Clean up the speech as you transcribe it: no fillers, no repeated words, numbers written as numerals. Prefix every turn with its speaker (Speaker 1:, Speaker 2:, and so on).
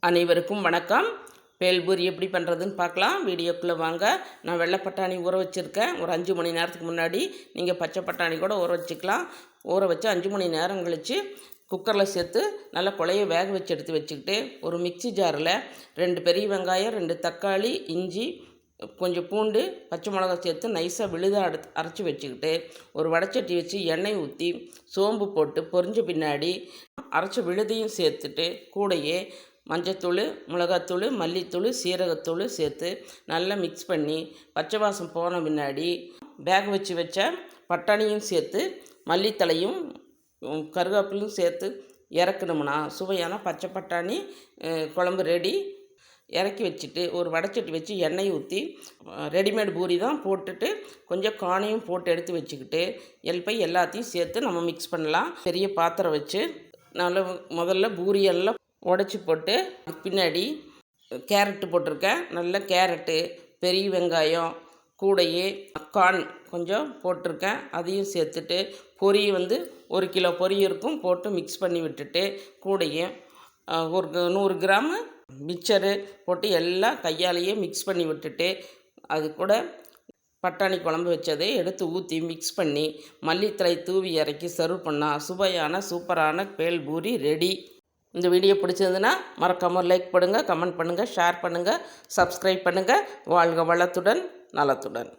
Speaker 1: அனைவருக்கும் வணக்கம். பேல்பூரி எப்படி பண்ணுறதுன்னு பார்க்கலாம். வீடியோக்குள்ளே வாங்க. நான் வெள்ளை பட்டாணி ஊற வச்சுருக்கேன். ஒரு 5 மணி நேரத்துக்கு முன்னாடி நீங்கள் பச்சை பட்டாணி கூட ஊற வச்சுக்கலாம். ஊற வச்சு 5 மணி நேரம் கழித்து குக்கரில் சேர்த்து நல்லா குழைய வேக வச்சு எடுத்து வச்சுக்கிட்டு ஒரு மிக்சி ஜாரில் 2 பெரிய வெங்காயம், 2 தக்காளி, இஞ்சி, கொஞ்சம் பூண்டு, பச்சை மிளகா சேர்த்து நைஸாக விழுதாக அரைச்சி வச்சுக்கிட்டு ஒரு வடைச்சட்டி வச்சு எண்ணெய் ஊற்றி சோம்பு போட்டு பொரிஞ்ச பின்னாடி அரைச்ச விழுதையும் சேர்த்துட்டு கூடையே மஞ்சத்தூள், மிளகாத்தூள், மல்லித்தூள், சீரகத்தூள் சேர்த்து நல்லா மிக்ஸ் பண்ணி பச்சை வாசம் போன பின்னாடி வேக வச்ச பட்டாணியும் சேர்த்து மல்லித்தலையும் கருவேப்பிலையும் சேர்த்து இறக்கணும்னா சுவையான பச்சை பட்டாணி குழம்பு ரெடி. இறக்கி வச்சுட்டு ஒரு வடைச்சட்டி வச்சு எண்ணெய் ஊற்றி ரெடிமேட் பூரி தான் போட்டுட்டு கொஞ்சம் காணையும் போட்டு எடுத்து வச்சுக்கிட்டு எல்லாத்தையும் சேர்த்து நம்ம மிக்ஸ் பண்ணலாம். பெரிய பாத்திரம் வச்சு நல்லா முதல்ல பூரியெல்லாம் உடச்சி போட்டு பின்னாடி கேரட்டு போட்டிருக்கேன். நல்ல கேரட்டு, பெரிய வெங்காயம், கூடையே கார்ன் கொஞ்சம் போட்டிருக்கேன். அதையும் சேர்த்துட்டு பொரி 1 கிலோ பொரி இருக்கும் போட்டு மிக்ஸ் பண்ணி விட்டுட்டு கூடையே ஒரு 100 கிராமு மிக்சரு போட்டு எல்லாம் கையாலேயே மிக்ஸ் பண்ணி விட்டுட்டு அது கூட பட்டாணி குழம்பு வச்சதை எடுத்து ஊற்றி மிக்ஸ் பண்ணி மல்லித்தலை தூவி இறக்கி சர்வ் பண்ணால் சுவையான சூப்பரான பேல்பூரி ரெடி. இந்த வீடியோ பிடிச்சதுன்னா மறக்காமல் லைக் பண்ணுங்கள், கமெண்ட் பண்ணுங்கள், ஷேர் பண்ணுங்கள், சப்ஸ்கிரைப் பண்ணுங்கள். வாழ்க வளத்துடன் நலத்துடன்.